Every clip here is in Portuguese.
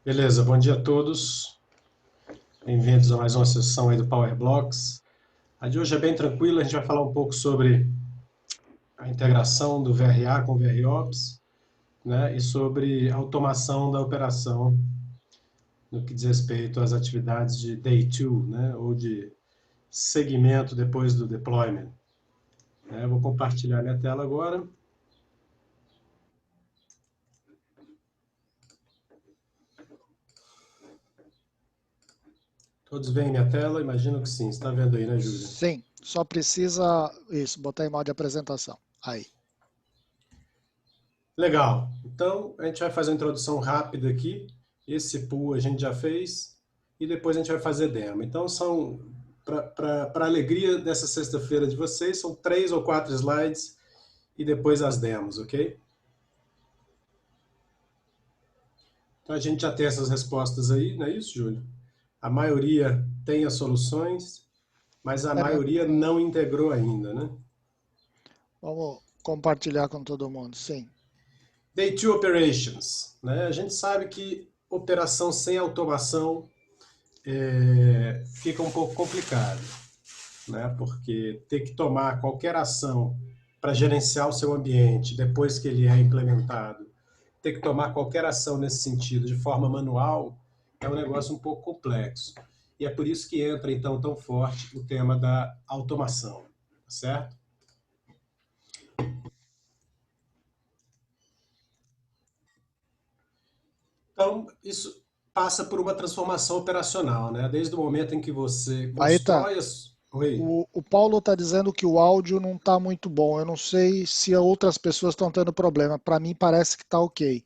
Beleza, bom dia a todos. Bem-vindos a mais uma sessão aí do Power Blocks. A de hoje é bem tranquila, a gente vai falar um pouco sobre a integração do VRA com o VROps, né, e sobre automação da operação no que diz respeito às atividades de Day 2, né, ou de segmento depois do deployment. Eu vou compartilhar minha tela agora. Todos veem minha tela? Imagino que sim. Você está vendo aí, né, Júlia? Sim, só precisa isso, botar em modo de apresentação. Aí. Legal. Então, a gente vai fazer uma introdução rápida aqui. Esse pool a gente já fez e depois a gente vai fazer demo. Então, para alegria dessa sexta-feira de vocês, são 3 ou 4 slides e depois as demos, ok? Então, a gente já tem essas respostas aí, não é isso, Júlio? A maioria tem as soluções, mas a É, maioria não integrou ainda, né? vamos compartilhar com todo mundo, sim. Day 2 Operations, né? A gente sabe que operação sem automação fica um pouco complicado, né? Porque ter que tomar qualquer ação para gerenciar o seu ambiente depois que ele é implementado, ter que tomar qualquer ação nesse sentido de forma manual é um negócio um pouco complexo. E é por isso que entra então tão forte o tema da automação, certo? Então, isso passa por uma transformação operacional, né? Desde o momento em que você Aí tá. constrói as... Oi, O Paulo está dizendo que o áudio não está muito bom. Eu não sei se outras pessoas estão tendo problema. Para mim parece que está ok.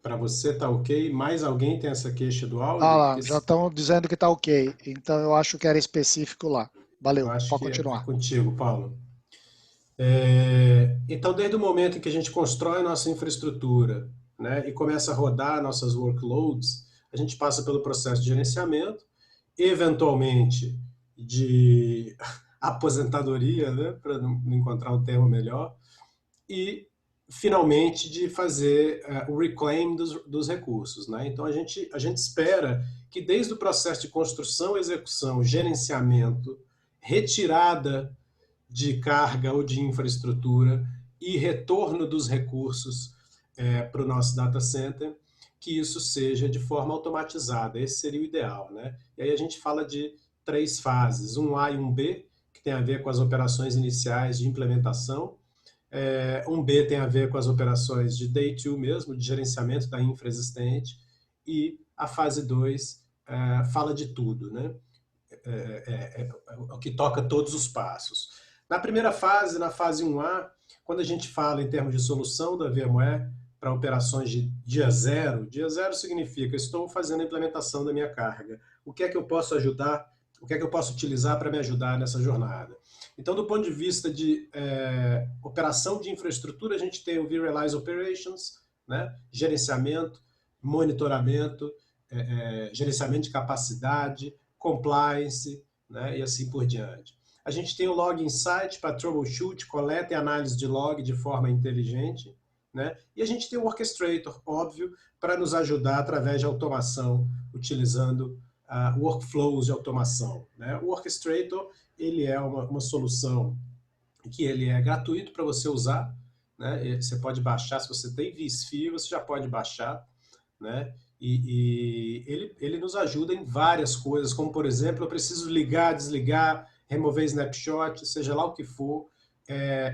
para você tá ok? Mais alguém tem essa queixa do Ah áudio? lá, Porque já estão dizendo que está ok. Então eu acho que era específico lá. eu Valeu, acho pode que é continuar. contigo, Paulo. Então, desde o momento em que a gente constrói a nossa infraestrutura, né, e começa a rodar nossas workloads, a gente passa pelo processo de gerenciamento, eventualmente de aposentadoria, né, para não encontrar um termo melhor, e finalmente de fazer o reclaim dos recursos. Né? Então a gente espera que desde o processo de construção, execução, gerenciamento, retirada de carga ou de infraestrutura e retorno dos recursos para o nosso data center, que isso seja de forma automatizada. Esse seria o ideal. Né? E aí a gente fala de 3 fases, um A e um B, que tem a ver com as operações iniciais de implementação. Um B tem a ver com as operações de Day 2 mesmo, de gerenciamento da infra existente, e a fase 2 fala de tudo, né? O que toca todos os passos. Na primeira fase, na fase 1A, quando a gente fala em termos de solução da VMware para operações de dia zero significa estou fazendo a implementação da minha carga. O que é que eu posso ajudar, o que é que eu posso utilizar para me ajudar nessa jornada? Então, do ponto de vista de operação de infraestrutura, a gente tem o vRealize Operations, né? Gerenciamento, monitoramento, gerenciamento de capacidade, compliance, né? E assim por diante. A gente tem o Log Insight para troubleshoot, coleta e análise de log de forma inteligente. Né? E a gente tem o Orchestrator, óbvio, para nos ajudar através de automação, utilizando workflows de automação. Né? O Orchestrator ele é uma solução que ele é gratuito para você usar. Né? Você pode baixar, se você tem vSphere, você já pode baixar. Né? E ele nos ajuda em várias coisas, como por exemplo, eu preciso ligar, desligar, remover snapshot, seja lá o que for,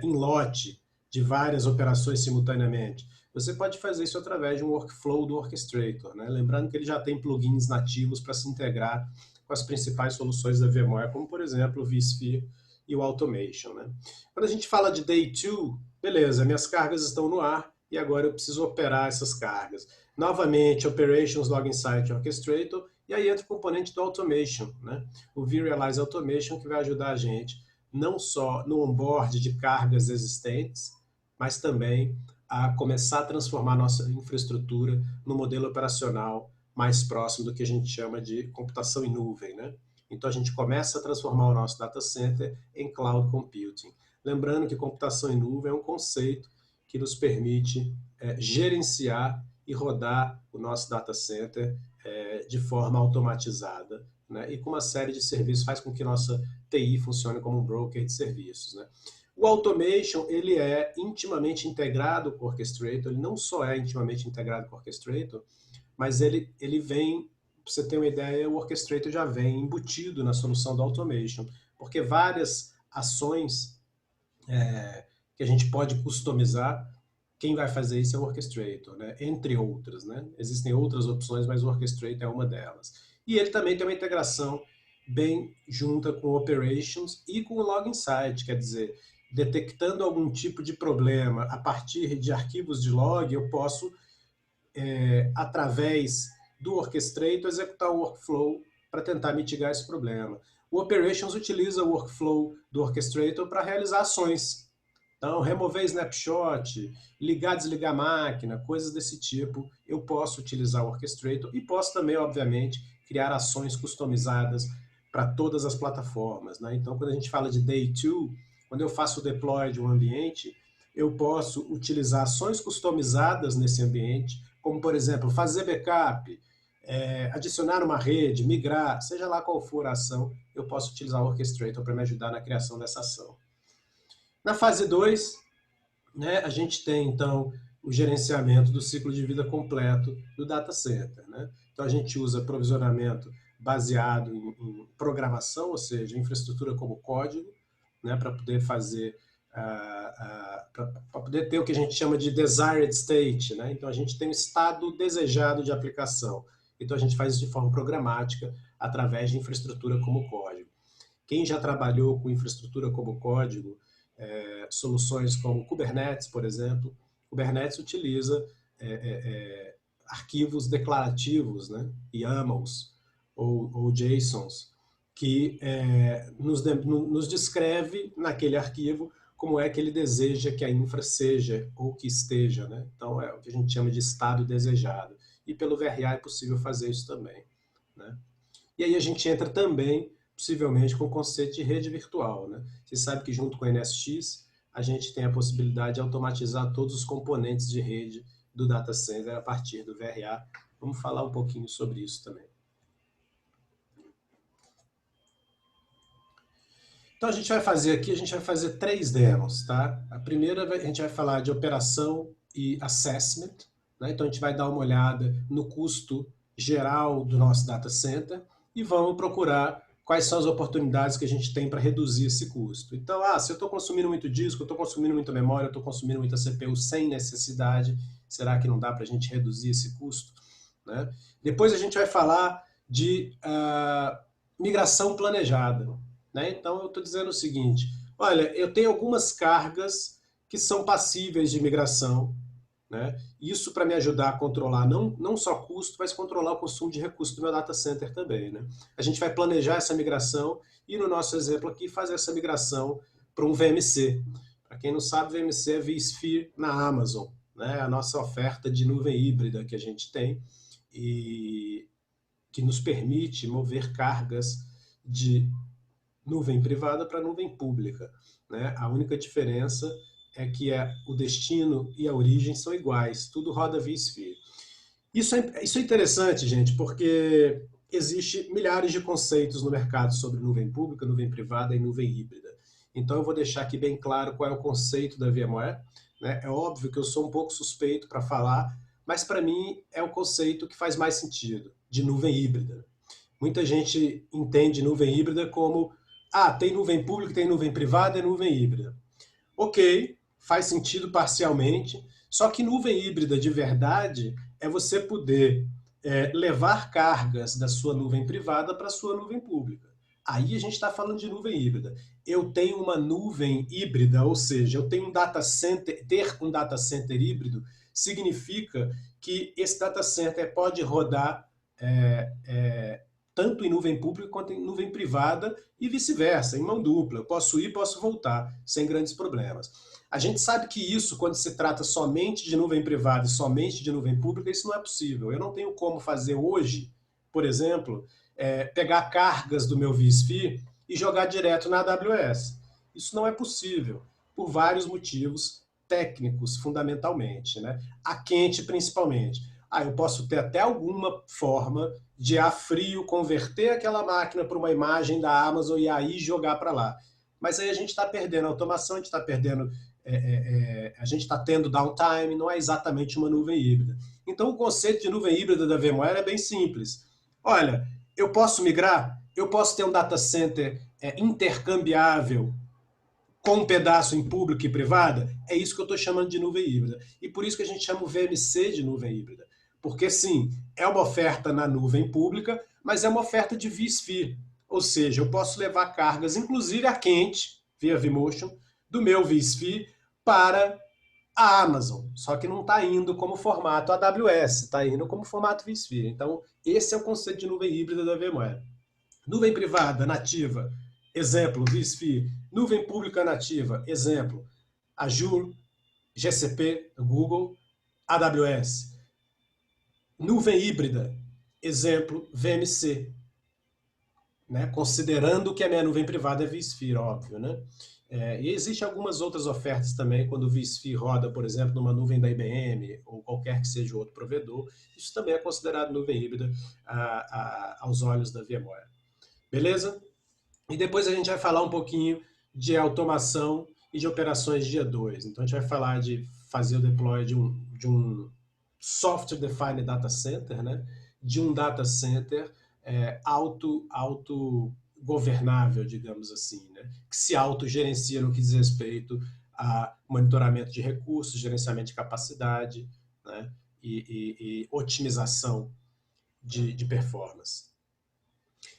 em lote de várias operações simultaneamente. Você pode fazer isso através de um workflow do Orchestrator, né? Lembrando que ele já tem plugins nativos para se integrar com as principais soluções da VMware, como por exemplo o vSphere e o Automation. Né? Quando a gente fala de Day 2, beleza, minhas cargas estão no ar e agora eu preciso operar essas cargas. Novamente, Operations, Log Insight, Orchestrator, e aí entra o componente do Automation, né? O vRealize Automation, que vai ajudar a gente não só no onboard de cargas existentes, mas também a começar a transformar a nossa infraestrutura no modelo operacional mais próximo do que a gente chama de computação em nuvem, né? Então a gente começa a transformar o nosso data center em cloud computing. Lembrando que computação em nuvem é um conceito que nos permite gerenciar e rodar o nosso data center de forma automatizada, né? E com uma série de serviços faz com que nossa TI funcione como um broker de serviços, né? O automation, ele é intimamente integrado com o Orchestrator, ele não só é intimamente integrado com o Orchestrator, mas ele vem, para você ter uma ideia, o Orchestrator já vem embutido na solução do automation, porque várias ações que a gente pode customizar, quem vai fazer isso é o Orchestrator, né? Entre outras, né? Existem outras opções, mas o Orchestrator é uma delas. E ele também tem uma integração bem junta com o Operations e com o Log Insight, quer dizer, detectando algum tipo de problema a partir de arquivos de log, eu posso, através do Orchestrator, executar um workflow para tentar mitigar esse problema. O Operations utiliza o workflow do Orchestrator para realizar ações. Então, remover snapshot, ligar, desligar a máquina, coisas desse tipo, eu posso utilizar o Orchestrator e posso também, obviamente, criar ações customizadas para todas as plataformas, né? Então, quando a gente fala de Day 2, quando eu faço o deploy de um ambiente, eu posso utilizar ações customizadas nesse ambiente, como, por exemplo, fazer backup, adicionar uma rede, migrar, seja lá qual for a ação, eu posso utilizar o Orchestrator para me ajudar na criação dessa ação. Na fase 2, né, a gente tem, então, o gerenciamento do ciclo de vida completo do data center, né? Então, a gente usa provisionamento baseado em programação, ou seja, infraestrutura como código, né, para poder fazer, para poder ter o que a gente chama de desired state, né? Então, a gente tem o estado desejado de aplicação. Então, a gente faz isso de forma programática, através de infraestrutura como código. Quem já trabalhou com infraestrutura como código, soluções como Kubernetes, por exemplo, Kubernetes utiliza arquivos declarativos, né, YAMLs ou JSONs, que nos descreve naquele arquivo como é que ele deseja que a infra seja ou que esteja, né? Então é o que a gente chama de estado desejado. E pelo VRA é possível fazer isso também, né? E aí a gente entra também, possivelmente, com o conceito de rede virtual, né? Você sabe que junto com o NSX, a gente tem a possibilidade de automatizar todos os componentes de rede do data center a partir do VRA. Vamos falar um pouquinho sobre isso também. Então a gente vai fazer aqui, a gente vai fazer 3 demos, tá? A primeira a gente vai falar de operação e assessment, né? Então a gente vai dar uma olhada no custo geral do nosso data center e vamos procurar quais são as oportunidades que a gente tem para reduzir esse custo. Então, se eu estou consumindo muito disco, eu estou consumindo muita memória, eu estou consumindo muita CPU sem necessidade, será que não dá para a gente reduzir esse custo, né? Depois a gente vai falar de migração planejada, né? Então, eu estou dizendo o seguinte, olha, eu tenho algumas cargas que são passíveis de migração, né? Isso para me ajudar a controlar não só custo, mas controlar o consumo de recursos do meu data center também, né? A gente vai planejar essa migração e, no nosso exemplo aqui, fazer essa migração para um VMC. Para quem não sabe, VMC é vSphere na Amazon, né? A nossa oferta de nuvem híbrida que a gente tem e que nos permite mover cargas de nuvem privada para nuvem pública, né? A única diferença é que o destino e a origem são iguais, tudo roda vSphere. Isso é interessante, gente, porque existe milhares de conceitos no mercado sobre nuvem pública, nuvem privada e nuvem híbrida. Então eu vou deixar aqui bem claro qual é o conceito da VMware, né? É óbvio que eu sou um pouco suspeito para falar, mas para mim é o conceito que faz mais sentido, de nuvem híbrida. Muita gente entende nuvem híbrida como tem nuvem pública, tem nuvem privada e nuvem híbrida. Ok, faz sentido parcialmente, só que nuvem híbrida de verdade é você poder levar cargas da sua nuvem privada para a sua nuvem pública. Aí a gente está falando de nuvem híbrida. Eu tenho uma nuvem híbrida, ou seja, eu tenho um data center, ter um data center híbrido significa que esse data center pode rodar tanto em nuvem pública quanto em nuvem privada e vice-versa, em mão dupla. Eu posso ir, posso voltar, sem grandes problemas. A gente sabe que isso, quando se trata somente de nuvem privada e somente de nuvem pública, isso não é possível. Eu não tenho como fazer hoje, por exemplo, pegar cargas do meu vSphere e jogar direto na AWS. Isso não é possível, por vários motivos técnicos, fundamentalmente, né? A quente, principalmente. eu posso ter até alguma forma de a frio converter aquela máquina para uma imagem da Amazon e aí jogar para lá. Mas aí a gente está perdendo automação, a gente está perdendo, a gente está tendo downtime, não é exatamente uma nuvem híbrida. Então o conceito de nuvem híbrida da VMware é bem simples. Olha, eu posso migrar, eu posso ter um data center intercambiável com um pedaço em público e privada, é isso que eu estou chamando de nuvem híbrida. E por isso que a gente chama o VMC de nuvem híbrida. Porque, sim, é uma oferta na nuvem pública, mas é uma oferta de vSphere. Ou seja, eu posso levar cargas, inclusive a quente, via vMotion, do meu vSphere para a Amazon. Só que não está indo como formato AWS, está indo como formato vSphere. Então, esse é o conceito de nuvem híbrida da VMware. Nuvem privada nativa, exemplo, vSphere. Nuvem pública nativa, exemplo, Azure, GCP, Google, AWS. Nuvem híbrida, exemplo, VMC. Né? Considerando que a minha nuvem privada é vSphere, óbvio. Né? E existem algumas outras ofertas também, quando o vSphere roda, por exemplo, numa nuvem da IBM, ou qualquer que seja outro provedor, isso também é considerado nuvem híbrida aos olhos da VMware. Beleza? E depois a gente vai falar um pouquinho de automação e de operações dia 2. Então a gente vai falar de fazer o deploy de um Software Defined Data Center, né? De um data center autogovernável, digamos assim, né? Que se autogerencia no que diz respeito a monitoramento de recursos, gerenciamento de capacidade, né? e otimização de performance.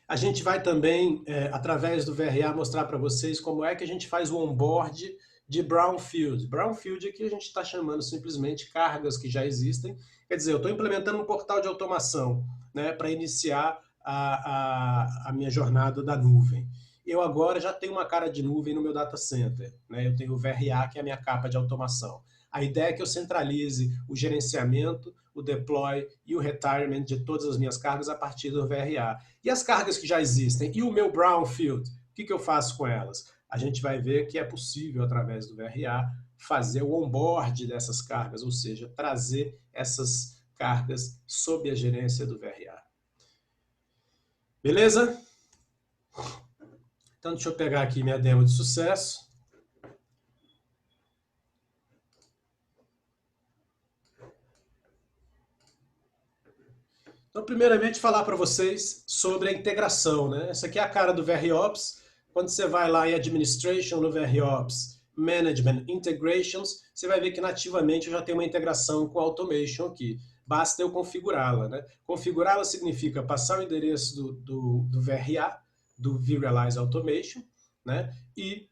A gente vai também, através do VRA, mostrar para vocês como é que a gente faz o onboard de Brownfield. Brownfield aqui a gente está chamando simplesmente cargas que já existem. Quer dizer, eu estou implementando um portal de automação, né, para iniciar a minha jornada da nuvem. Eu agora já tenho uma cara de nuvem no meu data center. Né? Eu tenho o VRA, que é a minha capa de automação. A ideia é que eu centralize o gerenciamento, o deploy e o retirement de todas as minhas cargas a partir do VRA. E as cargas que já existem? E o meu brownfield? O que eu faço com elas? A gente vai ver que é possível, através do VRA, fazer o onboard dessas cargas, ou seja, trazer essas cargas sob a gerência do VRA. Beleza? Então, deixa eu pegar aqui minha demo de sucesso. Então, primeiramente, falar para vocês sobre a integração. Né? Essa aqui é a cara do VROps. Quando você vai lá em Administration no VROps, Management, Integrations, você vai ver que nativamente eu já tenho uma integração com Automation aqui. Basta eu configurá-la. Né? Configurá-la significa passar o endereço do VRA, do vRealize Automation, né? E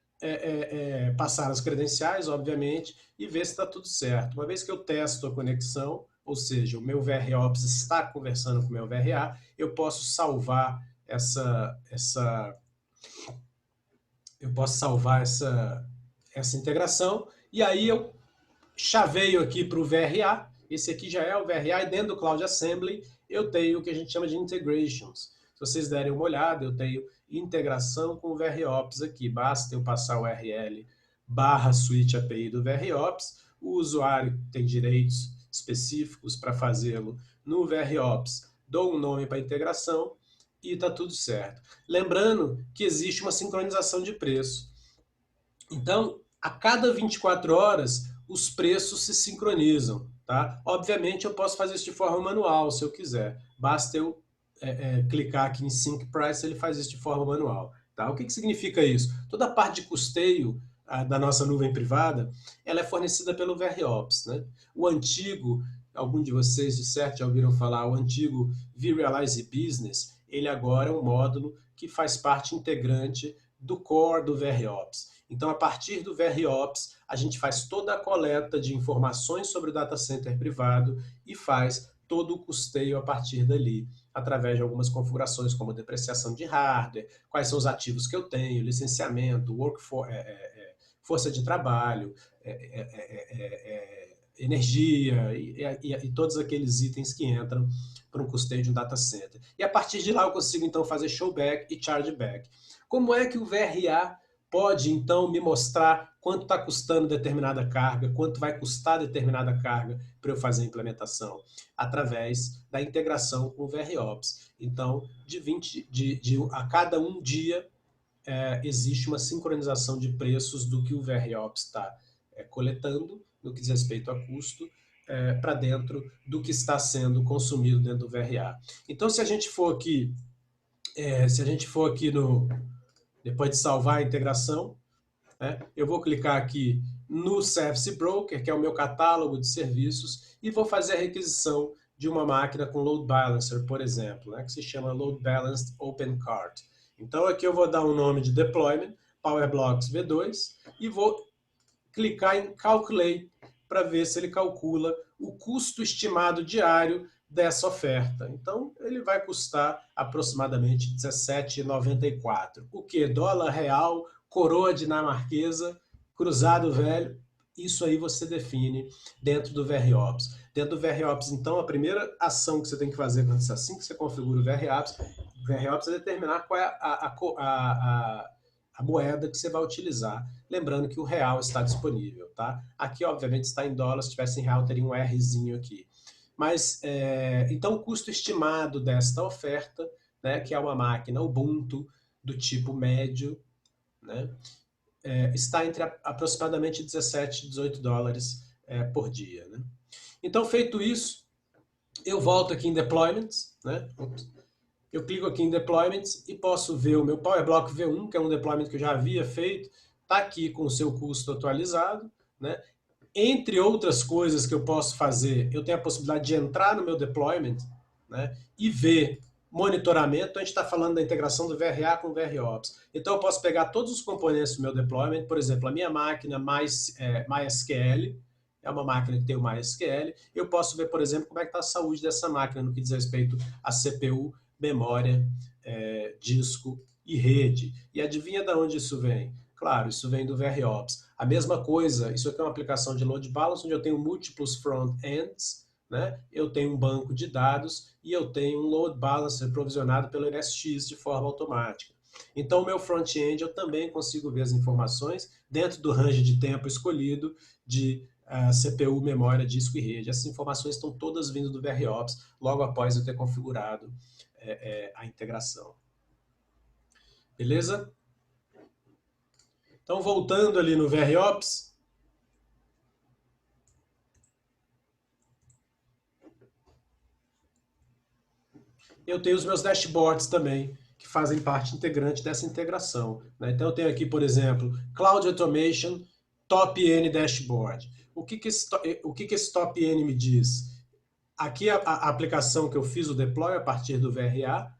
passar as credenciais, obviamente, e ver se está tudo certo. Uma vez que eu testo a conexão, ou seja, o meu VROps está conversando com o meu VRA, eu posso salvar essa integração, e aí eu chaveio aqui para o VRA, esse aqui já é o VRA, e dentro do Cloud Assembly eu tenho o que a gente chama de integrations. Se vocês derem uma olhada, eu tenho integração com o VROps aqui, basta eu passar o URL /switch API do VROps, o usuário tem direitos específicos para fazê-lo no VROps, dou um nome para a integração e está tudo certo. Lembrando que existe uma sincronização de preço. Então, a cada 24 horas, os preços se sincronizam. Tá? Obviamente, eu posso fazer isso de forma manual, se eu quiser. Basta eu clicar aqui em Sync Price, ele faz isso de forma manual. Tá? O que significa isso? Toda a parte de custeio da nossa nuvem privada, ela é fornecida pelo VROps. Né? O antigo, algum de vocês de certo já ouviram falar, o antigo vRealize Business, ele agora é um módulo que faz parte integrante do core do VROps. Então, a partir do VROps, a gente faz toda a coleta de informações sobre o data center privado e faz todo o custeio a partir dali, através de algumas configurações, como depreciação de hardware, quais são os ativos que eu tenho, licenciamento, força de trabalho, energia e todos aqueles itens que entram para um custeio de um data center. E a partir de lá eu consigo, então, fazer showback e chargeback. Como é que o VRA pode, então, me mostrar quanto está custando determinada carga, quanto vai custar determinada carga para eu fazer a implementação, através da integração com o VROps. Então, a cada um dia, existe uma sincronização de preços do que o VROps está coletando, no que diz respeito a custo, para dentro do que está sendo consumido dentro do VRA. Então, se a gente for aqui, depois de salvar a integração, eu vou clicar aqui no Service Broker, que é o meu catálogo de serviços, e vou fazer a requisição de uma máquina com Load Balancer, por exemplo, que se chama Load Balanced Open Cart. Então aqui eu vou dar um nome de Deployment, PowerBlocks V2, e vou clicar em Calculate para ver se ele calcula o custo estimado diário dessa oferta. Então, ele vai custar aproximadamente R$17,94. O que? Dólar real, coroa dinamarquesa, cruzado velho, isso aí você define dentro do VROps. Dentro do VROps, então, a primeira ação que você tem que fazer assim que você configura o VROps é determinar qual é a moeda que você vai utilizar. Lembrando que o real está disponível, tá? Aqui, obviamente, está em dólar, se tivesse em real, teria um Rzinho aqui. Mas, então, o custo estimado desta oferta, que é uma máquina Ubuntu do tipo médio, está entre aproximadamente 17 e 18 dólares por dia. Então, feito isso, eu volto aqui em Deployments, eu clico aqui em Deployments e posso ver o meu PowerBlock V1, que é um deployment que eu já havia feito, está aqui com o seu custo atualizado. Entre outras coisas que eu posso fazer, eu tenho a possibilidade de entrar no meu deployment e ver monitoramento. A gente está falando da integração do VRA com o VROps. Então, eu posso pegar todos os componentes do meu deployment, por exemplo, a minha máquina MySQL, é uma máquina que tem o MySQL. Eu posso ver, por exemplo, como é que está a saúde dessa máquina no que diz respeito a CPU, memória, disco e rede. E adivinha de onde isso vem? Claro, isso vem do VROps. A mesma coisa, isso aqui é uma aplicação de load balance, onde eu tenho múltiplos front-ends, eu tenho um banco de dados e eu tenho um load balancer provisionado pelo NSX de forma automática. Então, o meu front-end eu também consigo ver as informações dentro do range de tempo escolhido de CPU, memória, disco e rede. Essas informações estão todas vindo do VROps logo após eu ter configurado a integração. Beleza? Então, voltando ali no VROps, eu tenho os meus dashboards também, que fazem parte integrante dessa integração. Então, eu tenho aqui, por exemplo, Cloud Automation, Top N Dashboard. O que esse Top N me diz? Aqui a aplicação que eu fiz o deploy a partir do VRA,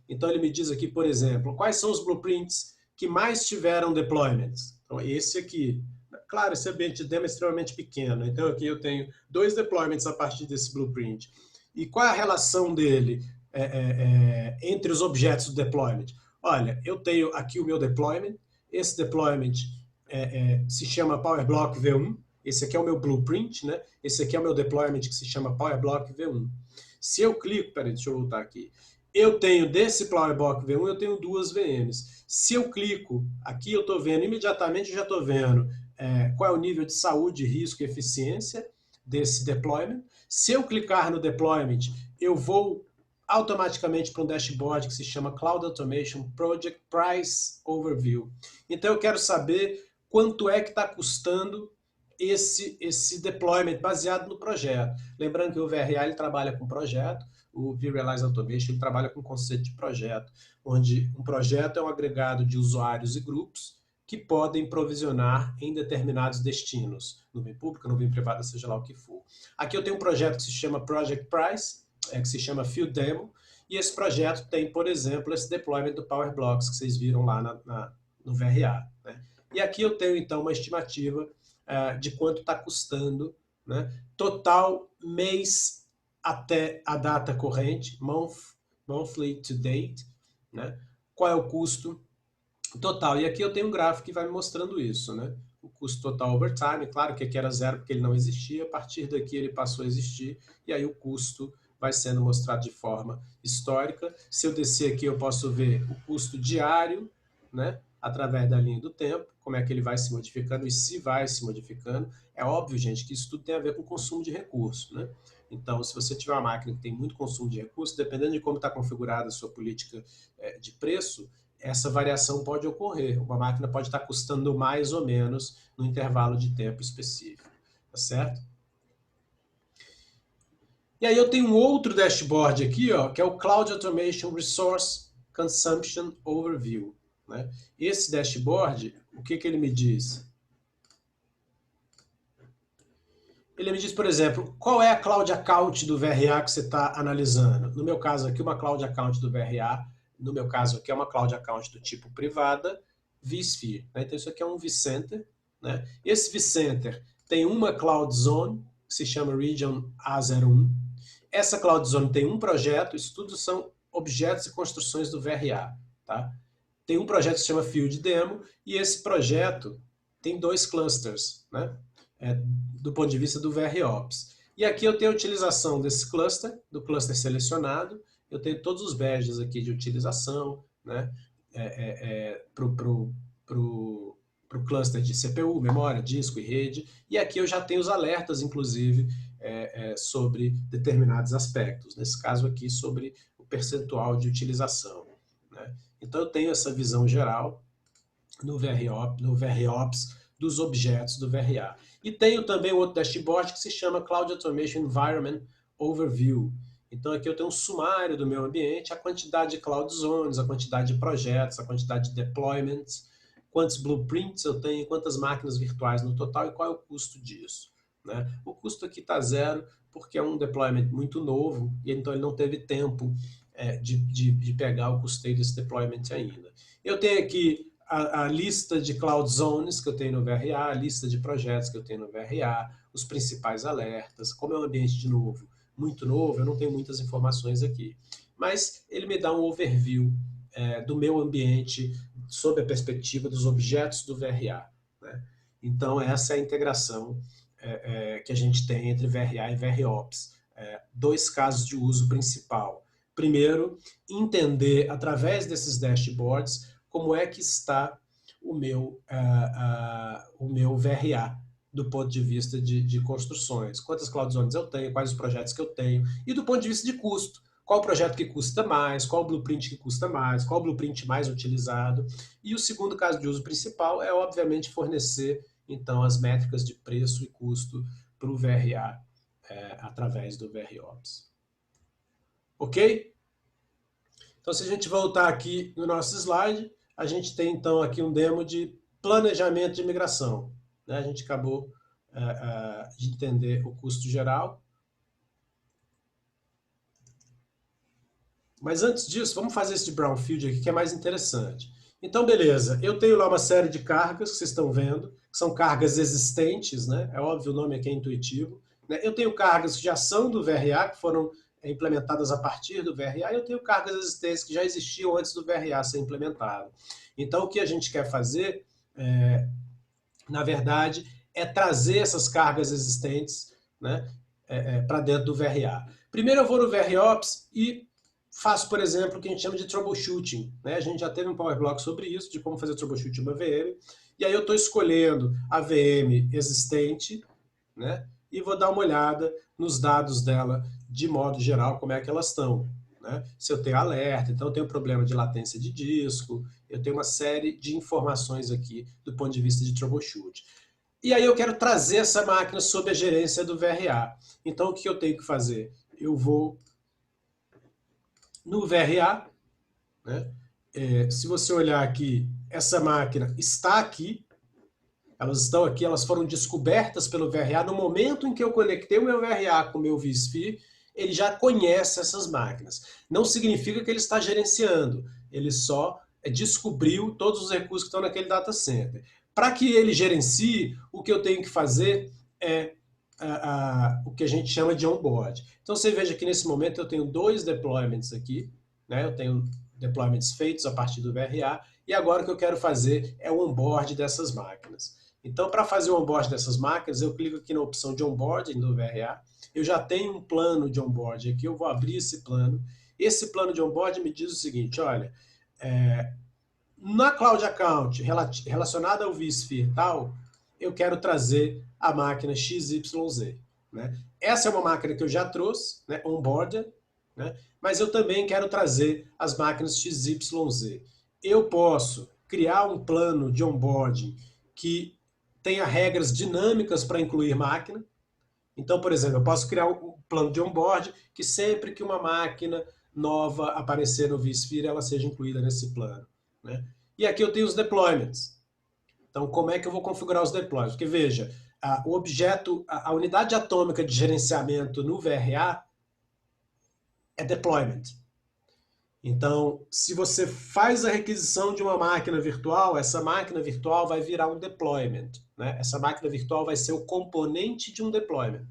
então ele me diz aqui, por exemplo, quais são os blueprints que mais tiveram deployments. Então, esse aqui. Claro, esse ambiente de demo é extremamente pequeno. Então, aqui eu tenho 2 deployments a partir desse blueprint. E qual é a relação dele entre os objetos do deployment? Olha, eu tenho aqui o meu deployment. Esse deployment se chama PowerBlock V1. Esse aqui é o meu blueprint, Esse aqui é o meu deployment que se chama PowerBlock V1. Se eu clico, peraí, deixa eu voltar aqui. Eu tenho desse PowerBlock V1, eu tenho 2 VMs. Se eu clico, aqui eu estou vendo, imediatamente eu já estou vendo qual é o nível de saúde, risco e eficiência desse deployment. Se eu clicar no deployment, eu vou automaticamente para um dashboard que se chama Cloud Automation Project Price Overview. Então eu quero saber quanto é que está custando esse deployment baseado no projeto. Lembrando que o VRA ele trabalha com projeto, o vRealize Automation ele trabalha com conceito de projeto, onde um projeto é um agregado de usuários e grupos que podem provisionar em determinados destinos, nuvem pública, nuvem privada, seja lá o que for. Aqui eu tenho um projeto que se chama Project Price, que se chama Field Demo, e esse projeto tem, por exemplo, esse deployment do PowerBlocks que vocês viram lá no VRA. E aqui eu tenho, então, uma estimativa de quanto está custando, total mês até a data corrente, monthly to date, qual é o custo total. E aqui eu tenho um gráfico que vai me mostrando isso, o custo total over time, claro que aqui era 0 porque ele não existia, a partir daqui ele passou a existir, e aí o custo vai sendo mostrado de forma histórica. Se eu descer aqui eu posso ver o custo diário, através da linha do tempo, como é que ele vai se modificando e se vai se modificando. É óbvio, gente, que isso tudo tem a ver com consumo de recurso, né? Então, se você tiver uma máquina que tem muito consumo de recurso, dependendo de como está configurada a sua política de preço, essa variação pode ocorrer. Uma máquina pode estar custando mais ou menos no intervalo de tempo específico, tá certo? E aí eu tenho um outro dashboard aqui, ó, que é o Cloud Automation Resource Consumption Overview, né? Esse dashboard, o que ele me diz? Ele me diz, por exemplo, qual é a Cloud Account do VRA que você está analisando. No meu caso aqui, uma Cloud Account do VRA, no meu caso aqui é uma Cloud Account do tipo privada, vSphere. Né? Então isso aqui é um vCenter. Né? Esse vCenter tem uma Cloud Zone, que se chama Region A01. Essa Cloud Zone tem um projeto, isso tudo são objetos e construções do VRA. Tá? Tem um projeto que se chama Field Demo, e esse projeto tem 2 clusters, né? Do ponto de vista do VROps. E aqui eu tenho a utilização desse cluster, do cluster selecionado, eu tenho todos os badges aqui de utilização, né? Para o cluster de CPU, memória, disco e rede, e aqui eu já tenho os alertas, inclusive, sobre determinados aspectos, nesse caso aqui sobre o percentual de utilização. Né? Então eu tenho essa visão geral no VROps dos objetos do VRA. E tenho também outro dashboard que se chama Cloud Automation Environment Overview. Então aqui eu tenho um sumário do meu ambiente, a quantidade de Cloud Zones, a quantidade de projetos, a quantidade de deployments, quantos blueprints eu tenho, quantas máquinas virtuais no total e qual é o custo disso. Né? O custo aqui está 0, porque é um deployment muito novo, e então ele não teve tempo de pegar o custeio desse deployment ainda. Eu tenho aqui a lista de Cloud Zones que eu tenho no VRA, a lista de projetos que eu tenho no VRA, os principais alertas, como é um ambiente de novo, muito novo, eu não tenho muitas informações aqui. Mas ele me dá um overview do meu ambiente sob a perspectiva dos objetos do VRA. Né? Então, essa é a integração que a gente tem entre VRA e VROps. 2 casos de uso principal. Primeiro, entender, através desses dashboards, como é que está o meu VRA, do ponto de vista de construções. Quantas Cloud Zones eu tenho, quais os projetos que eu tenho, e do ponto de vista de custo. Qual o projeto que custa mais, qual o blueprint que custa mais, qual o blueprint mais utilizado. E o segundo caso de uso principal é, obviamente, fornecer, então, as métricas de preço e custo para o VRA através do VROps. Ok? Então, se a gente voltar aqui no nosso slide, a gente tem, então, aqui um demo de planejamento de migração. Né? A gente acabou de entender o custo geral. Mas antes disso, vamos fazer esse de brownfield aqui, que é mais interessante. Então, beleza, eu tenho lá uma série de cargas que vocês estão vendo, que são cargas existentes, né? É óbvio, o nome aqui é intuitivo. Né? Eu tenho cargas de ação do VRA, que foram implementadas a partir do VRA, e eu tenho cargas existentes que já existiam antes do VRA ser implementado. Então, o que a gente quer fazer, na verdade, é trazer essas cargas existentes, né, para dentro do VRA. Primeiro eu vou no VROps e faço, por exemplo, o que a gente chama de troubleshooting. Né? A gente já teve um Power Block sobre isso, de como fazer troubleshooting de uma VM. E aí eu estou escolhendo a VM existente, né? E vou dar uma olhada nos dados dela, de modo geral, como é que elas estão. Né? Se eu tenho alerta, então eu tenho problema de latência de disco, eu tenho uma série de informações aqui do ponto de vista de troubleshooting. E aí eu quero trazer essa máquina sob a gerência do VRA. Então o que eu tenho que fazer? Eu vou no VRA, né? Se você olhar aqui, essa máquina está aqui, elas estão aqui, elas foram descobertas pelo VRA. No momento em que eu conectei o meu VRA com o meu vSphere, ele já conhece essas máquinas. Não significa que ele está gerenciando, ele só descobriu todos os recursos que estão naquele data center. Para que ele gerencie, o que eu tenho que fazer é o que a gente chama de onboard. Então você veja que nesse momento eu tenho 2 deployments aqui, né? Eu tenho deployments feitos a partir do VRA, e agora o que eu quero fazer é o onboard dessas máquinas. Então, para fazer o onboard dessas máquinas, eu clico aqui na opção de onboarding do VRA, eu já tenho um plano de onboard aqui, eu vou abrir esse plano. Esse plano de onboard me diz o seguinte, olha, Na Cloud Account, relacionada ao vSphere e tal, eu quero trazer a máquina XYZ. Né? Essa é uma máquina que eu já trouxe, né, onboard, né? Mas eu também quero trazer as máquinas XYZ. Eu posso criar um plano de onboarding que tenha regras dinâmicas para incluir máquina. Então, por exemplo, eu posso criar um plano de onboard que sempre que uma máquina nova aparecer no vSphere, ela seja incluída nesse plano. Né? E aqui eu tenho os deployments. Então, como é que eu vou configurar os deployments? Porque, veja, o objeto, a unidade atômica de gerenciamento no VRA é deployment. Então, se você faz a requisição de uma máquina virtual, essa máquina virtual vai virar um deployment. Né? Essa máquina virtual vai ser o componente de um deployment.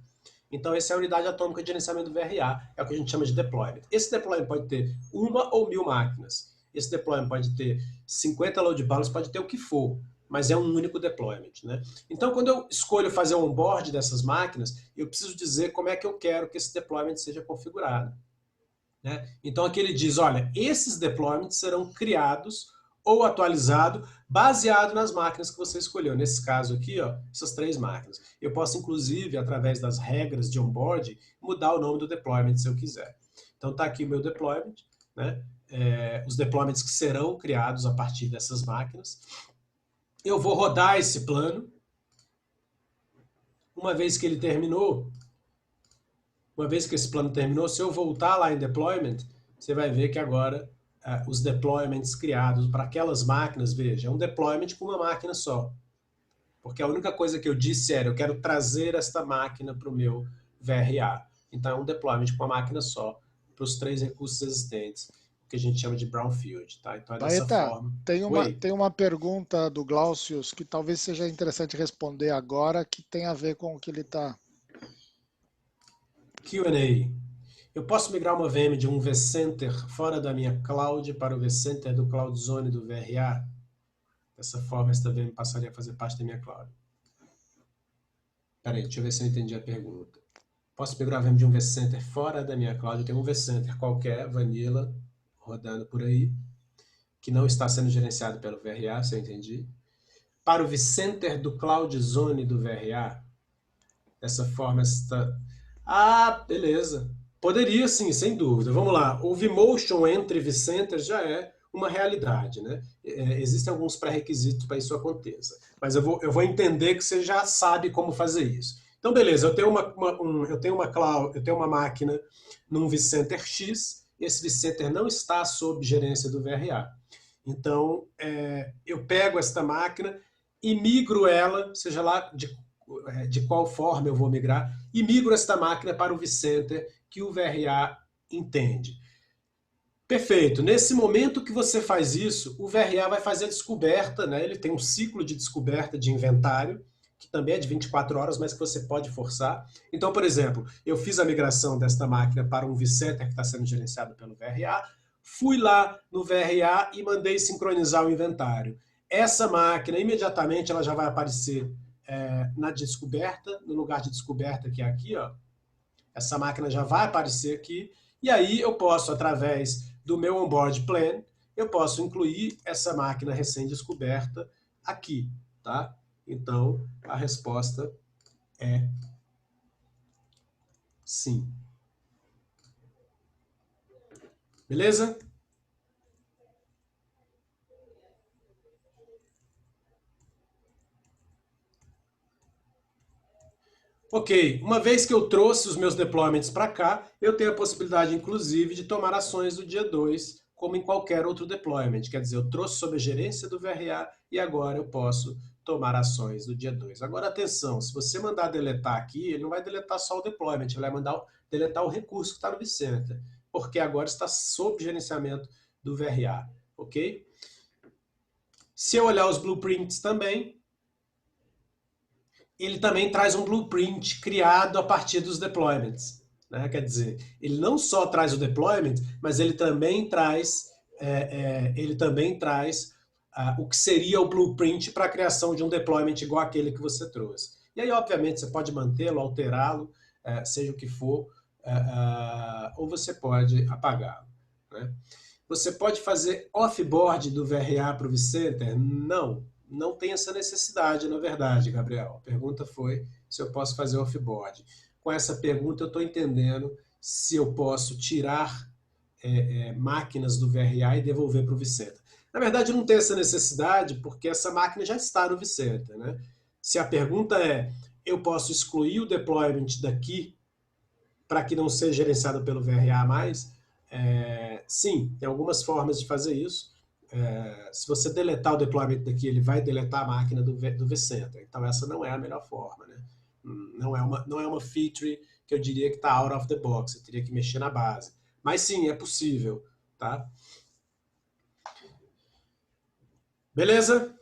Então, essa é a unidade atômica de gerenciamento do VRA, é o que a gente chama de deployment. Esse deployment pode ter 1 ou 1000 máquinas. Esse deployment pode ter 50 load balancers, pode ter o que for, mas é um único deployment. Né? Então, quando eu escolho fazer o onboard dessas máquinas, eu preciso dizer como é que eu quero que esse deployment seja configurado. Né? Então, aqui ele diz, olha, esses deployments serão criados ou atualizados baseado nas máquinas que você escolheu. Nesse caso aqui, ó, essas 3 máquinas. Eu posso, inclusive, através das regras de onboard, mudar o nome do deployment se eu quiser. Então, está aqui o meu deployment, né? Os deployments que serão criados a partir dessas máquinas. Eu vou rodar esse plano. Uma vez que ele terminou, uma vez que esse plano terminou, se eu voltar lá em deployment, você vai ver que agora os deployments criados para aquelas máquinas, veja, é um deployment com uma máquina só. Porque a única coisa que eu disse era, eu quero trazer esta máquina para o meu VRA. Então é um deployment com uma máquina só, para os 3 recursos existentes, que a gente chama de brownfield. Tá? Então é dessa Baeta, forma. tem Oi, uma pergunta do Glaucius que talvez seja interessante responder agora, que tem a ver com o que ele está. Q&A. Eu posso migrar uma VM de um vCenter fora da minha cloud para o vCenter do CloudZone do VRA? Dessa forma, esta VM passaria a fazer parte da minha cloud. Peraí, deixa eu ver se eu entendi a pergunta. Posso migrar a VM de um vCenter fora da minha cloud? Eu tenho um vCenter qualquer, vanilla, rodando por aí, que não está sendo gerenciado pelo VRA, se eu entendi. Para o vCenter do CloudZone do VRA, dessa forma, esta... Ah, beleza. Poderia sim, sem dúvida. Vamos lá. O vMotion entre vCenters já é uma realidade, né? Existem alguns pré-requisitos para isso aconteça. Mas eu vou entender que você já sabe como fazer isso. Então, beleza, eu tenho eu tenho uma máquina num vCenter X, esse vCenter não está sob gerência do VRA. Então, eu pego esta máquina e migro ela, seja lá de qual forma eu vou migrar, e migro esta máquina para o vCenter que o VRA entende. Perfeito. Nesse momento que você faz isso, o VRA vai fazer a descoberta, né? Ele tem um ciclo de descoberta de inventário, que também é de 24 horas, mas que você pode forçar. Então, por exemplo, eu fiz a migração desta máquina para um vCenter que está sendo gerenciado pelo VRA, fui lá no VRA e mandei sincronizar o inventário. Essa máquina, imediatamente, ela já vai aparecer na descoberta, no lugar de descoberta que é aqui, ó. Essa máquina já vai aparecer aqui, e aí eu posso, através do meu onboard plan, eu posso incluir essa máquina recém-descoberta aqui, tá? Então, a resposta é sim. Beleza? Ok, uma vez que eu trouxe os meus deployments para cá, eu tenho a possibilidade, inclusive, de tomar ações do dia 2, como em qualquer outro deployment. Quer dizer, eu trouxe sob a gerência do VRA e agora eu posso tomar ações do dia 2. Agora, atenção, se você mandar deletar aqui, ele não vai deletar só o deployment, ele vai mandar deletar o recurso que está no vCenter, porque agora está sob gerenciamento do VRA, ok? Se eu olhar os blueprints também, ele também traz um blueprint criado a partir dos deployments. Né? Quer dizer, ele não só traz o deployment, mas ele também traz, o que seria o blueprint para a criação de um deployment igual aquele que você trouxe. E aí, obviamente, você pode mantê-lo, alterá-lo, seja o que for, ou você pode apagá-lo. Né? Você pode fazer off-board do VRA para o vCenter? Não, não tem essa necessidade, na verdade, Gabriel. A pergunta foi se eu posso fazer off-board. Com essa pergunta eu estou entendendo se eu posso tirar máquinas do VRA e devolver para o vCenter. Na verdade, não tem essa necessidade porque essa máquina já está no vCenter, né? Se a pergunta é, eu posso excluir o deployment daqui para que não seja gerenciado pelo VRA mais, sim, tem algumas formas de fazer isso. Se você deletar o deployment daqui, ele vai deletar a máquina do vCenter. Então essa não é a melhor forma, né? Não é uma feature que eu diria que está out of the box, você teria que mexer na base. Mas sim, é possível, tá? Beleza?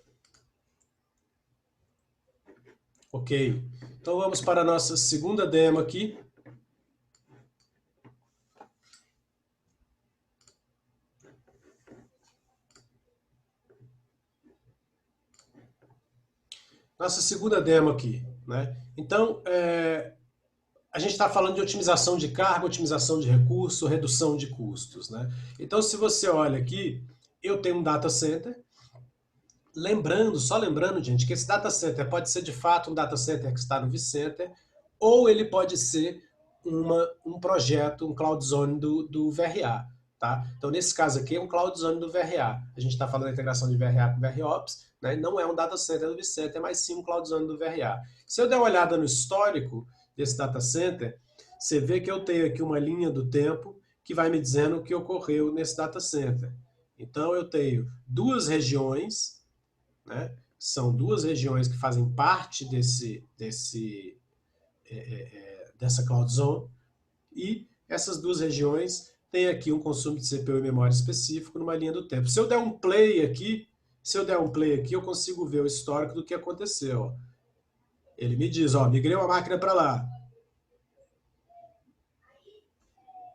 Ok. Então vamos para a nossa segunda demo aqui. Nossa segunda demo aqui, né? Então, a gente está falando de otimização de carga, otimização de recurso, redução de custos, né? Então, se você olha aqui, eu tenho um data center. Só lembrando, gente, que esse data center pode ser de fato um data center que está no vCenter, ou ele pode ser um projeto, um Cloud Zone do VRA. Tá? Então, nesse caso aqui, é um Cloud Zone do VRA. A gente está falando da integração de VRA com VROps, né? Não é um data center do vCenter, mas sim um Cloud Zone do VRA. Se eu der uma olhada no histórico desse data center, você vê que eu tenho aqui uma linha do tempo que vai me dizendo o que ocorreu nesse data center. Então, eu tenho duas regiões, né? São duas regiões que fazem parte dessa Cloud Zone, e essas duas regiões têm aqui um consumo de CPU e memória específico numa linha do tempo. Se eu der um play aqui, eu consigo ver o histórico do que aconteceu. Ele me diz, ó, migrei uma máquina para lá,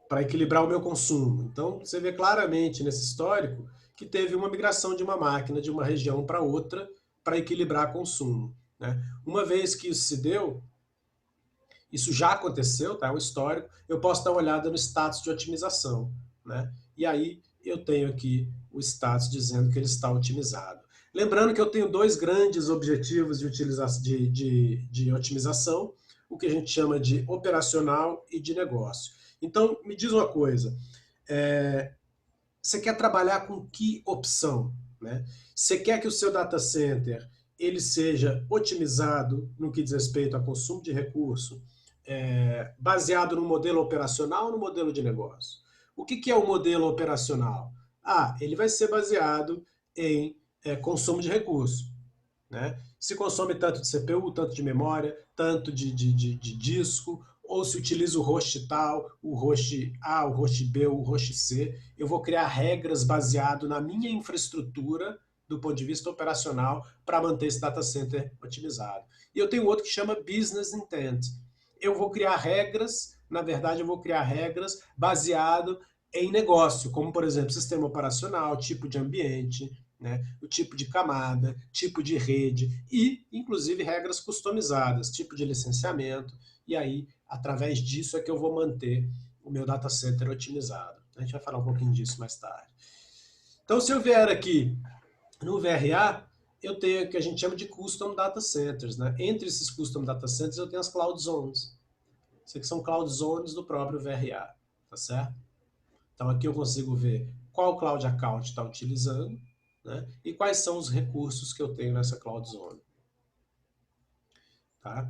para equilibrar o meu consumo. Então, você vê claramente nesse histórico que teve uma migração de uma máquina de uma região para outra para equilibrar consumo, né? Uma vez que isso se deu, isso já aconteceu, tá? É um histórico, eu posso dar uma olhada no status de otimização, né? E aí eu tenho aqui o status dizendo que ele está otimizado. Lembrando que eu tenho dois grandes objetivos de otimização, o que a gente chama de operacional e de negócio. Então, me diz uma coisa, você quer trabalhar com que opção, né? Você quer que o seu data center ele seja otimizado no que diz respeito a consumo de recurso, baseado no modelo operacional ou no modelo de negócio? O que é o modelo operacional? Ele vai ser baseado em consumo de recurso, né? Se consome tanto de CPU, tanto de memória, tanto de disco, ou se utiliza o host tal, o host A, o host B, o host C. Eu vou criar regras baseado na minha infraestrutura do ponto de vista operacional para manter esse data center otimizado. E eu tenho outro que chama Business Intent. Eu vou criar regras, na verdade eu vou criar regras baseado em negócio, como por exemplo, sistema operacional, tipo de ambiente, né, o tipo de camada, tipo de rede e, inclusive, regras customizadas, tipo de licenciamento, e aí, através disso é que eu vou manter o meu data center otimizado. A gente vai falar um pouquinho disso mais tarde. Então, se eu vier aqui no VRA, eu tenho o que a gente chama de Custom Data Centers, né? Entre esses Custom Data Centers eu tenho as Cloud Zones. Isso aqui são Cloud Zones do próprio VRA, tá certo? Então, aqui eu consigo ver qual Cloud Account está utilizando, né? E quais são os recursos que eu tenho nessa Cloud Zone. Tá?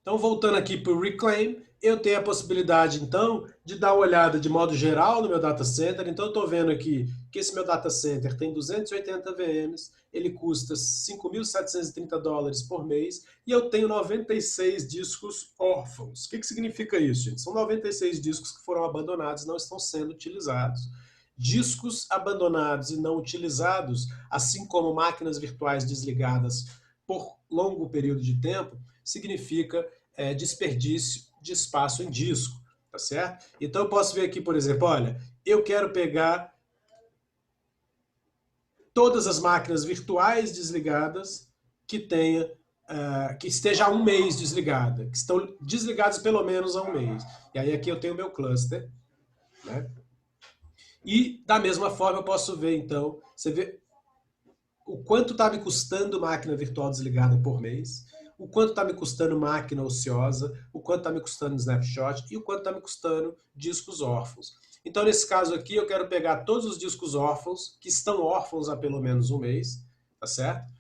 Então, voltando aqui para o Reclaim, eu tenho a possibilidade, então, de dar uma olhada de modo geral no meu data center. Então, eu estou vendo aqui que esse meu data center tem 280 VMs, ele custa $5.730 por mês, e eu tenho 96 discos órfãos. O que significa isso, gente? São 96 discos que foram abandonados e não estão sendo utilizados. Discos abandonados e não utilizados, assim como máquinas virtuais desligadas por longo período de tempo, significa desperdício de espaço em disco, tá certo? Então eu posso ver aqui, por exemplo, olha, eu quero pegar todas as máquinas virtuais desligadas que esteja há um mês desligada, que estão desligadas pelo menos há um mês. E aí aqui eu tenho o meu cluster, né? E, da mesma forma, eu posso ver, então, você vê o quanto está me custando máquina virtual desligada por mês, o quanto está me custando máquina ociosa, o quanto está me custando snapshot e o quanto está me custando discos órfãos. Então, nesse caso aqui, eu quero pegar todos os discos órfãos, que estão órfãos há pelo menos um mês, tá certo?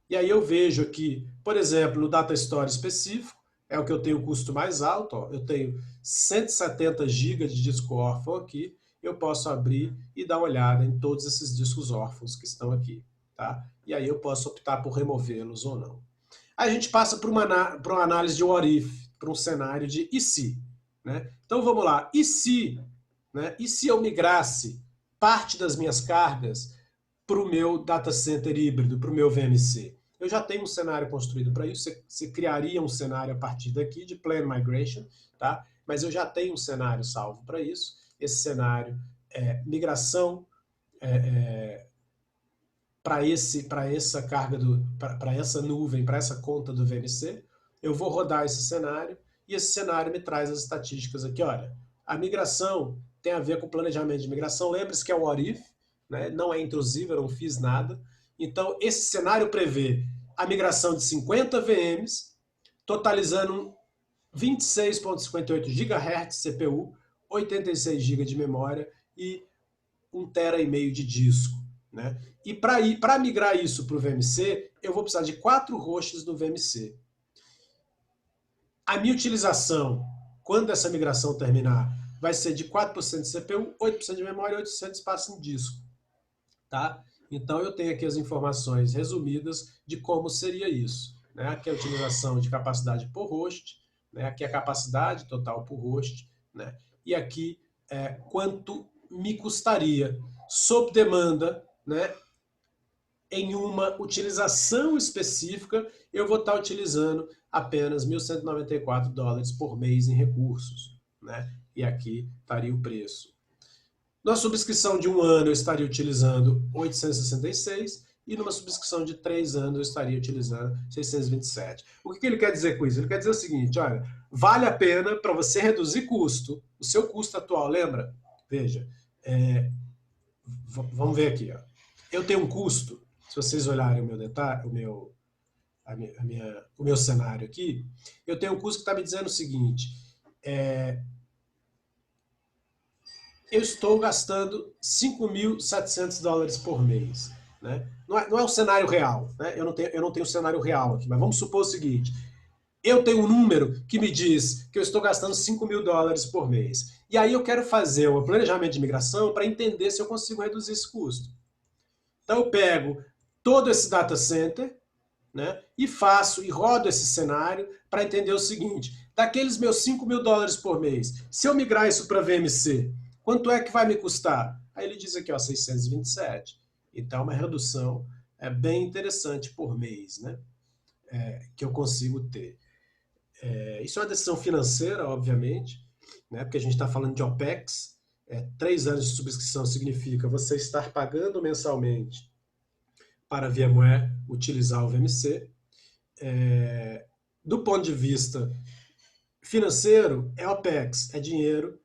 E aí eu vejo aqui, por exemplo, no Data Store específico, é o que eu tenho o custo mais alto, ó, eu tenho 170 GB de disco órfão aqui, eu posso abrir e dar uma olhada em todos esses discos órfãos que estão aqui. Tá? E aí eu posso optar por removê-los ou não. Aí a gente passa para uma análise de what if, para um cenário de e se. Né? Então vamos lá, e se, né? E se eu migrasse parte das minhas cargas para o meu data center híbrido, para o meu VMC? Eu já tenho um cenário construído para isso, você criaria um cenário a partir daqui de Plan Migration, tá? Mas eu já tenho um cenário salvo para isso. Esse cenário é migração para essa carga, para essa nuvem, para essa conta do VMC. Eu vou rodar esse cenário e esse cenário me traz as estatísticas aqui. Olha, a migração tem a ver com o planejamento de migração. Lembre-se que é um what if, né? Não é intrusivo, eu não fiz nada. Então, esse cenário prevê a migração de 50 VMs, totalizando 26,58 GHz CPU, 86 GB de memória e 1,5 TB de disco. Né? E para migrar isso para o VMC, eu vou precisar de 4 hosts do VMC. A minha utilização, quando essa migração terminar, vai ser de 4% de CPU, 8% de memória e 8% de espaço em disco. Tá? Então eu tenho aqui as informações resumidas de como seria isso. Né? Aqui é a utilização de capacidade por host, né? Aqui é a capacidade total por host, né? E aqui é quanto me custaria sob demanda, né? Em uma utilização específica, eu vou estar utilizando apenas $1.194 por mês em recursos. Né? E aqui estaria o preço. Na subscrição de 1 ano, eu estaria utilizando 866 e numa subscrição de 3 anos, eu estaria utilizando 627. O que ele quer dizer com isso? Ele quer dizer o seguinte, olha, vale a pena para você reduzir custo, o seu custo atual, lembra? Veja, vamos ver aqui. Ó. Eu tenho um custo, se vocês olharem o meu detalhe, o meu cenário aqui, eu tenho um custo que está me dizendo o seguinte, eu estou gastando $5.700 por mês. Né? Não é um cenário real. Né? Eu não tenho um cenário real aqui, mas vamos supor o seguinte, eu tenho um número que me diz que eu estou gastando $5.000 por mês. E aí eu quero fazer um planejamento de migração para entender se eu consigo reduzir esse custo. Então eu pego todo esse data center, né, e rodo esse cenário para entender o seguinte, daqueles meus $5.000 por mês, se eu migrar isso para VMC, quanto é que vai me custar? Aí ele diz aqui, ó, 627. Então, uma redução bem interessante por mês, né, que eu consigo ter. Isso é uma decisão financeira, obviamente, né, porque a gente está falando de OPEX. 3 anos de subscrição significa você estar pagando mensalmente para a VMware utilizar o VMC. Do ponto de vista financeiro, é OPEX, é dinheiro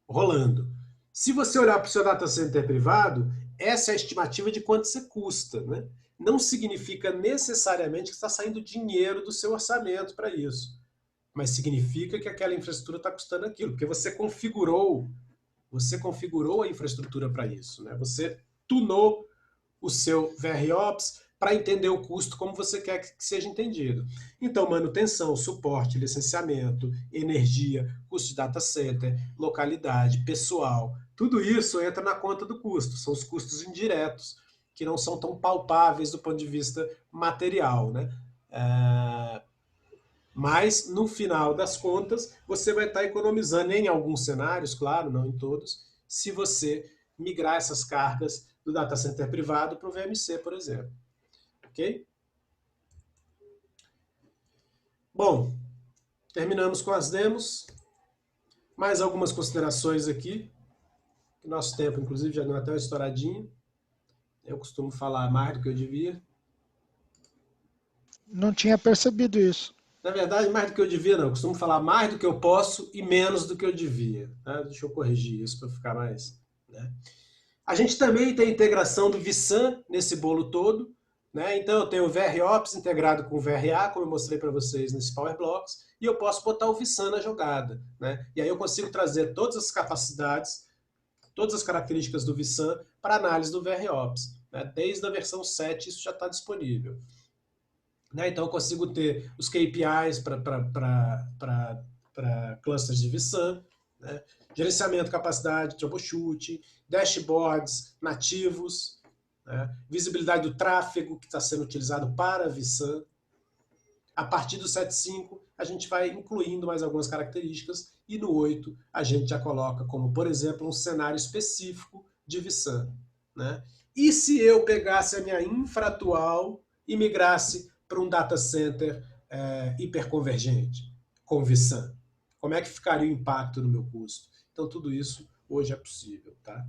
rolando. Se você olhar para o seu data center privado, essa é a estimativa de quanto você custa. Né? Não significa necessariamente que está saindo dinheiro do seu orçamento para isso, mas significa que aquela infraestrutura está custando aquilo, porque você configurou a infraestrutura para isso. Né? Você tunou o seu VROps para entender o custo como você quer que seja entendido. Então, manutenção, suporte, licenciamento, energia, custo de data center, localidade, pessoal, tudo isso entra na conta do custo. São os custos indiretos, que não são tão palpáveis do ponto de vista material. Né? Mas, no final das contas, você vai estar economizando em alguns cenários, claro, não em todos, se você migrar essas cargas do data center privado para o VMC, por exemplo. Ok? Bom, terminamos com as demos. Mais algumas considerações aqui. Nosso tempo, inclusive, já deu até uma estouradinha. Eu costumo falar mais do que eu devia. Não tinha percebido isso. Na verdade, mais do que eu devia, não. Eu costumo falar mais do que eu posso e menos do que eu devia. Tá? Deixa eu corrigir isso para ficar mais... né? A gente também tem a integração do vSAN nesse bolo todo, né? Então eu tenho o VROps integrado com o VRA, como eu mostrei para vocês nesse Power Blocks, e eu posso botar o vSAN na jogada, né? E aí eu consigo trazer todas as capacidades, todas as características do vSAN para análise do VROps, né? Desde a versão 7 isso já está disponível. Né? Então eu consigo ter os KPIs para clusters de vSAN, né? Gerenciamento, capacidade, troubleshooting, dashboards nativos, né? Visibilidade do tráfego que está sendo utilizado para vSAN. A partir do 7.5, a gente vai incluindo mais algumas características e no 8 a gente já coloca como, por exemplo, um cenário específico de vSAN, né? E se eu pegasse a minha infra atual e migrasse para um data center hiperconvergente com vSAN? Como é que ficaria o impacto no meu custo? Então, tudo isso hoje é possível, tá?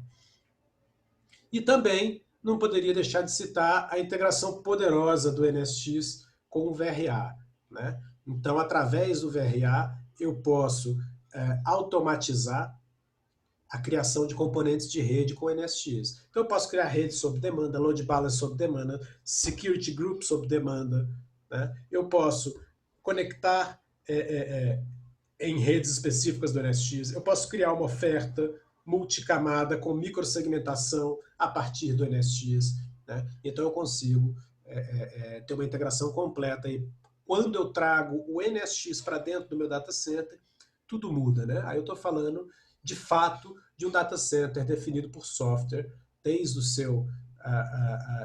E também não poderia deixar de citar a integração poderosa do NSX com o VRA, né? Então, através do VRA, eu posso automatizar a criação de componentes de rede com NSX. Então, eu posso criar rede sob demanda, load balance sob demanda, security group sob demanda, né? Eu posso conectar em redes específicas do NSX, eu posso criar uma oferta multicamada com microsegmentação a partir do NSX, né? Então eu consigo ter uma integração completa. E quando eu trago o NSX para dentro do meu data center, tudo muda, né? Aí eu estou falando, de fato, de um data center definido por software, desde o seu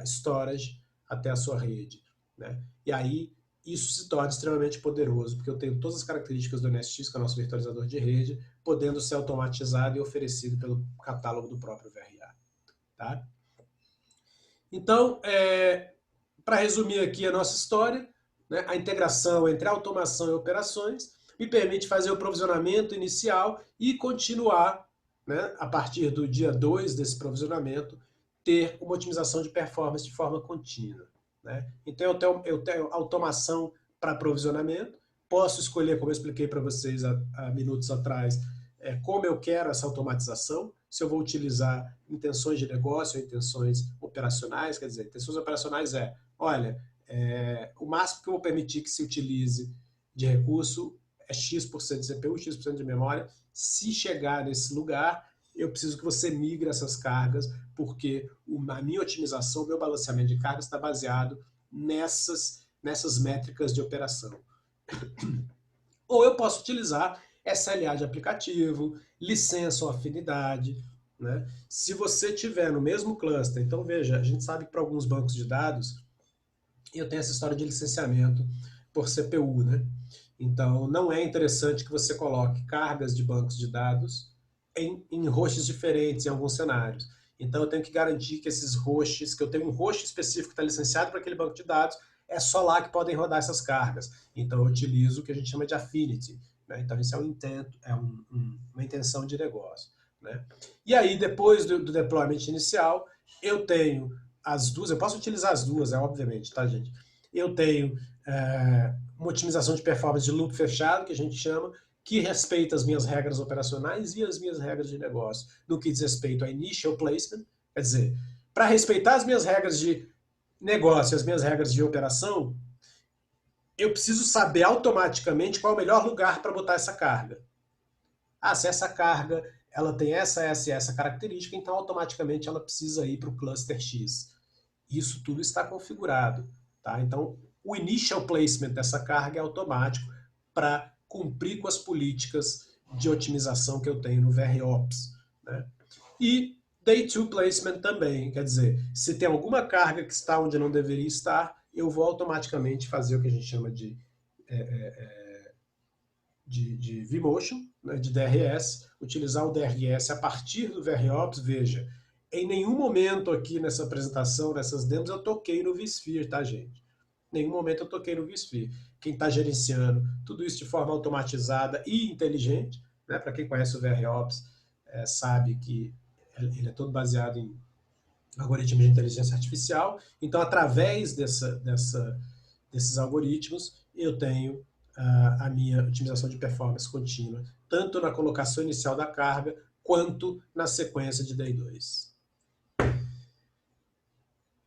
storage até a sua rede, né? E aí isso se torna extremamente poderoso, porque eu tenho todas as características do NSX, que é o nosso virtualizador de rede, podendo ser automatizado e oferecido pelo catálogo do próprio VRA. Tá? Então, para resumir aqui a nossa história, né, a integração entre automação e operações me permite fazer o provisionamento inicial e continuar, né, a partir do dia 2 desse provisionamento, ter uma otimização de performance de forma contínua. Né? Então eu tenho automação para provisionamento, posso escolher, como eu expliquei para vocês há minutos atrás, como eu quero essa automatização, se eu vou utilizar intenções de negócio ou intenções operacionais, quer dizer, intenções operacionais olha, o máximo que eu vou permitir que se utilize de recurso é X% de CPU, X% de memória. Se chegar nesse lugar, eu preciso que você migre essas cargas, porque a minha otimização, o meu balanceamento de cargas está baseado nessas métricas de operação. Ou eu posso utilizar SLA de aplicativo, licença ou afinidade. Né? Se você tiver no mesmo cluster, então veja, a gente sabe que para alguns bancos de dados, eu tenho essa história de licenciamento por CPU. Né? Então, não é interessante que você coloque cargas de bancos de dados em hosts diferentes em alguns cenários. Então eu tenho que garantir que esses hosts, que eu tenho um host específico que está licenciado para aquele banco de dados, é só lá que podem rodar essas cargas. Então eu utilizo o que a gente chama de affinity. Né? Então isso é um intento, uma intenção de negócio. Né? E aí depois do deployment inicial, eu tenho as duas, eu posso utilizar as duas, obviamente, tá gente? Eu tenho uma otimização de performance de loop fechado, que a gente chama, que respeita as minhas regras operacionais e as minhas regras de negócio, no que diz respeito a initial placement, quer dizer, para respeitar as minhas regras de negócio e as minhas regras de operação, eu preciso saber automaticamente qual é o melhor lugar para botar essa carga. Se essa carga ela tem essa e essa característica, então automaticamente ela precisa ir para o cluster X. Isso tudo está configurado. Tá? Então, o initial placement dessa carga é automático para cumprir com as políticas de otimização que eu tenho no VROps. Né? E Day 2 Placement também, quer dizer, se tem alguma carga que está onde não deveria estar, eu vou automaticamente fazer o que a gente chama de vMotion, né, de DRS, utilizar o DRS a partir do VROps. Veja, em nenhum momento aqui nessa apresentação, nessas demos, eu toquei no vSphere, tá, gente? Em nenhum momento eu toquei no vSphere. Quem está gerenciando tudo isso de forma automatizada e inteligente, né, para quem conhece o VROps, sabe que ele é todo baseado em algoritmos de inteligência artificial. Então, através desses algoritmos, eu tenho a minha otimização de performance contínua, tanto na colocação inicial da carga, quanto na sequência de Day 2.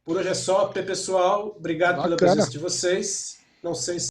Por hoje é só, pessoal. Obrigado pela presença de vocês. Não sei se